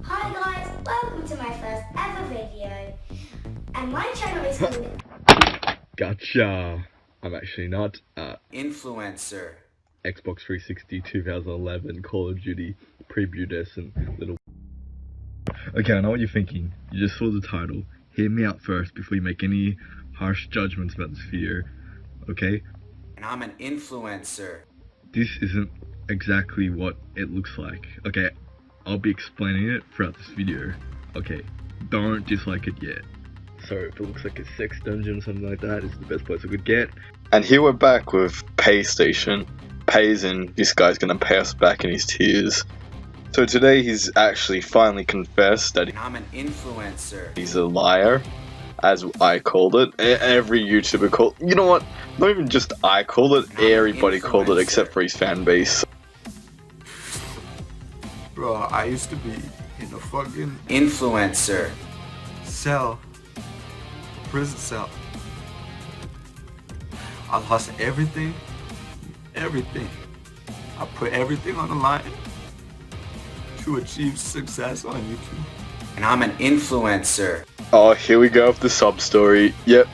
Hi guys, welcome to my first ever video. And my channel is called Gotcha. I'm actually not. Influencer. Xbox 360 2011 Call of Duty prepubescent little. Okay, I know what you're thinking. You just saw the title. Hear me out first before you make any harsh judgments about this video. Okay? And I'm an influencer. This isn't exactly what it looks like. Okay, I'll be explaining it throughout this video. Okay, don't dislike it yet. So if it looks like a sex dungeon or something like that, it's the best place I could get. And here we're back with Jaystation. Pays in, this guy's gonna pay us back in his tears. So today he's actually finally confessed that And I'm an influencer. he's a liar, as I called it. Every YouTuber called, you know what? Not even just I called it, everybody called it except for his fan base. Bro, I used to be in a fucking Influencer. cell, prison cell. I lost everything. I put everything on the line to achieve success on YouTube. And I'm an influencer. Oh, here we go with the sub story. Yep,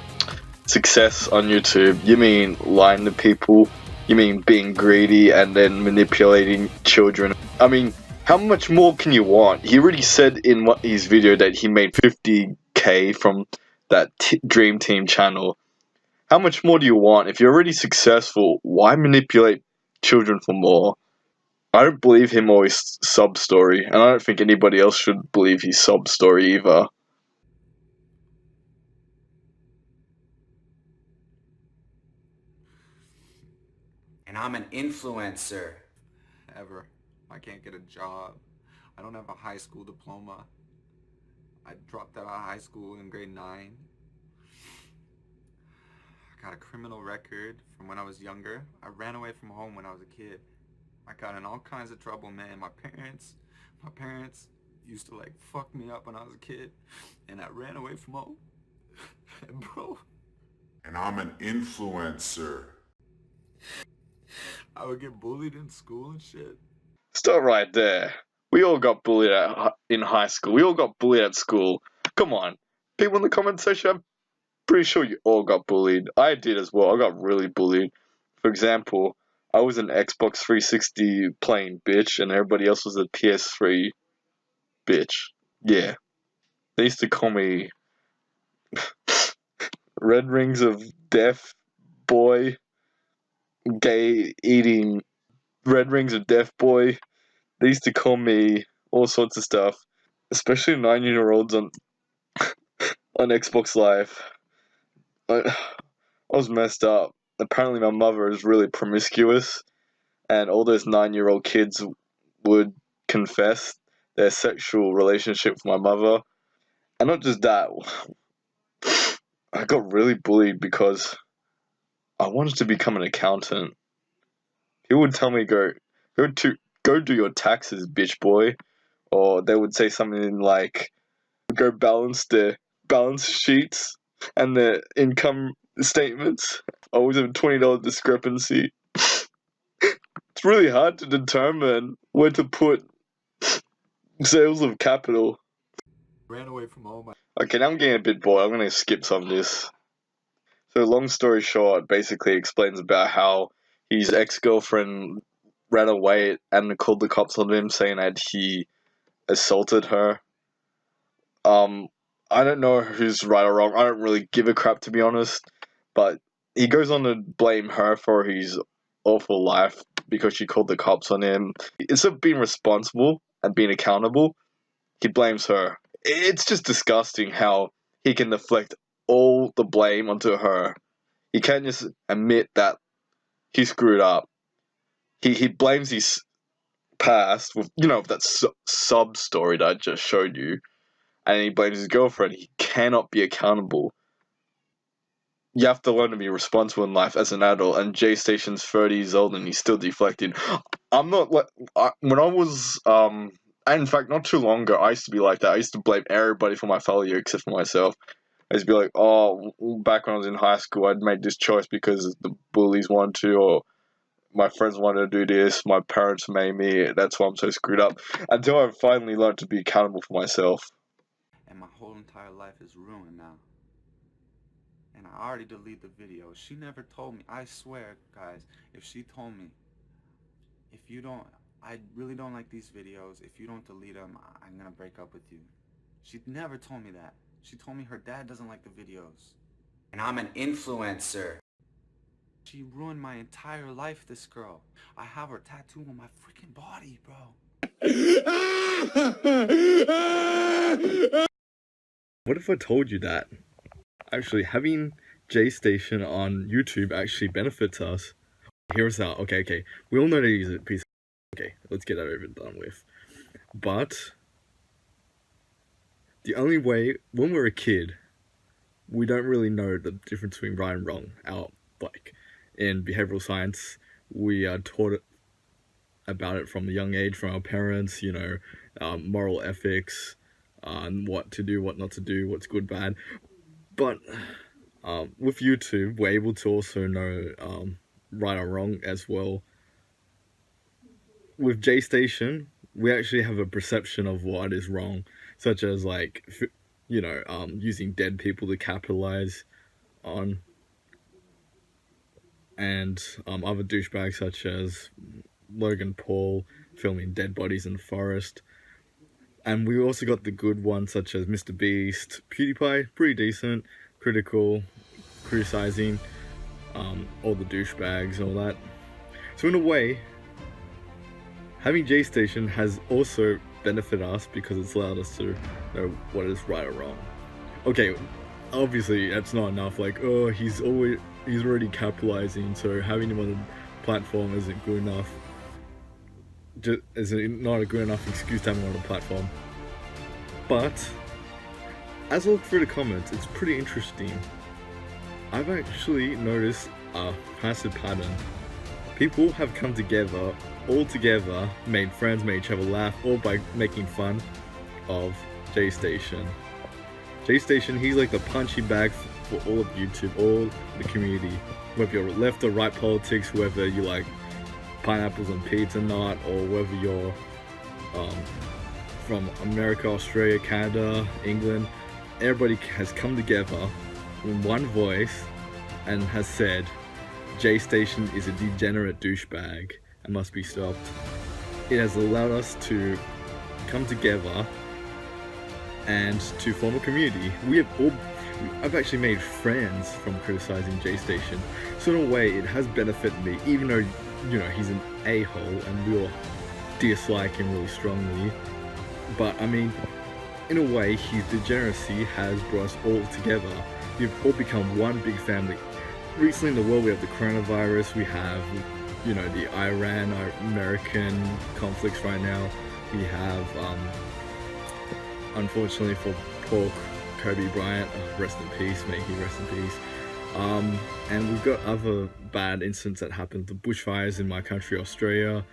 success on YouTube. You mean lying to people? You mean being greedy and then manipulating children? I mean, how much more can you want? He already said in his video that he made 50k from that Dream Team channel. How much more do you want? If you're already successful, why manipulate children for more? I don't believe him or his sub story, and I don't think anybody else should believe his sub story either. And I'm an influencer. Ever. I can't get a job. I don't have a high school diploma. I dropped out of high school in grade 9. I got a criminal record from when I was younger. I ran away from home when I was a kid. I got in all kinds of trouble, man. My parents used to like fuck me up when I was a kid, and I ran away from home. And bro, And I'm an influencer. I would get bullied in school and shit. Stop right there. We all got bullied in high school. We all got bullied at school. Come on. People in the comment section, I'm pretty sure you all got bullied. I did as well. I got really bullied. For example, I was an Xbox 360 playing bitch, and everybody else was a PS3 bitch. Yeah. They used to call me Red Rings of Death Boy, gay eating Red Rings of Death Boy. They used to call me all sorts of stuff, especially 9-year-olds on Xbox Live. I was messed up. Apparently, my mother is really promiscuous, and all those 9-year-old kids would confess their sexual relationship with my mother. And not just that, I got really bullied because I wanted to become an accountant. He would tell me, go do your taxes, bitch boy. Or they would say something like, go balance their balance sheets and their income statements. Always have a $20 discrepancy. It's really hard to determine where to put sales of capital. Ran away from home. Okay, now I'm getting a bit bored. I'm gonna skip some of this. So, long story short, basically explains about how his ex-girlfriend ran away and called the cops on him, saying that he assaulted her. I don't know who's right or wrong. I don't really give a crap, to be honest. But he goes on to blame her for his awful life because she called the cops on him. Instead of being responsible and being accountable, he blames her. It's just disgusting how he can deflect all the blame onto her. He can't just admit that he screwed up. He blames his past with, that sub story that I just showed you, and he blames his girlfriend. He cannot be accountable. You have to learn to be responsible in life as an adult, and Jaystation's 30 years old and he's still deflecting. I'm not like, when I was, in fact, not too long ago, I used to be like that. I used to blame everybody for my failure except for myself. I used to be like, oh, back when I was in high school, I'd made this choice because the bullies wanted to, or my friends wanted to do this, my parents made me, that's why I'm so screwed up. Until I finally learned to be accountable for myself. And my whole entire life is ruined now. And I already deleted the video. She never told me. I swear, guys, if she told me, I really don't like these videos. If you don't delete them, I'm gonna break up with you. She never told me that. She told me her dad doesn't like the videos. And I'm an influencer. She ruined my entire life, this girl. I have her tattoo on my freaking body, bro. What if I told you that actually having Jaystation on YouTube actually benefits us? Hear us out. Okay. We all know that he's a piece of... Okay, let's get that over and done with. But the only way, when we're a kid, we don't really know the difference between right and wrong. In behavioral science, we are taught about it from a young age from our parents, moral ethics, what to do, what not to do, what's good, bad. But with YouTube, we're able to also know right or wrong as well. With Jaystation, we actually have a perception of what is wrong, such as using dead people to capitalize on, and other douchebags such as Logan Paul filming dead bodies in the forest. And we also got the good ones such as Mr. Beast, PewDiePie, pretty decent, criticizing all the douchebags and all that. So in a way, having Jaystation has also benefited us because it's allowed us to know what is right or wrong. Okay, obviously that's not enough, he's already capitalizing, so having him on the platform isn't good enough. Is not a good enough excuse to have him on the platform. But as I look through the comments, it's pretty interesting. I've actually noticed a passive pattern. People have come together, all together, made friends, made each other laugh, all by making fun of Jaystation. Jaystation, he's like the punchy bag for all of YouTube, all the community. Whether you're left or right politics, whether you like pineapples on pizza or not, or whether you're from America, Australia, Canada, England, everybody has come together in one voice and has said Jaystation is a degenerate douchebag and must be stopped. It has allowed us to come together and to form a community. I've actually made friends from criticizing Jaystation, so in a way it has benefited me, even though he's an a-hole and we all dislike him really strongly. But I mean, in a way, his degeneracy has brought us all together. We've all become one big family. Recently in the world, we have the coronavirus, we have the Iran-American conflicts right now. We have unfortunately for poor Kobe Bryant, rest in peace, may he rest in peace. And we've got other bad incidents that happened, the bushfires in my country, Australia.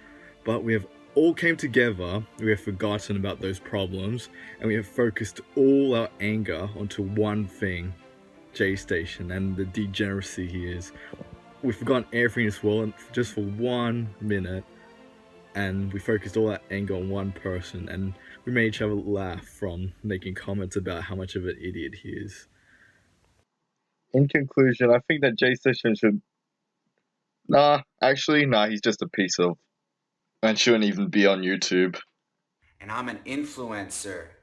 But we have all came together, we have forgotten about those problems, and we have focused all our anger onto one thing, Jaystation, and the degeneracy he is. We've forgotten everything in this world just for 1 minute, and we focused all that anger on one person, and we made each other laugh from making comments about how much of an idiot he is. In conclusion, I think that Jaystation should... he's just a piece of... and shouldn't even be on YouTube. And I'm an influencer.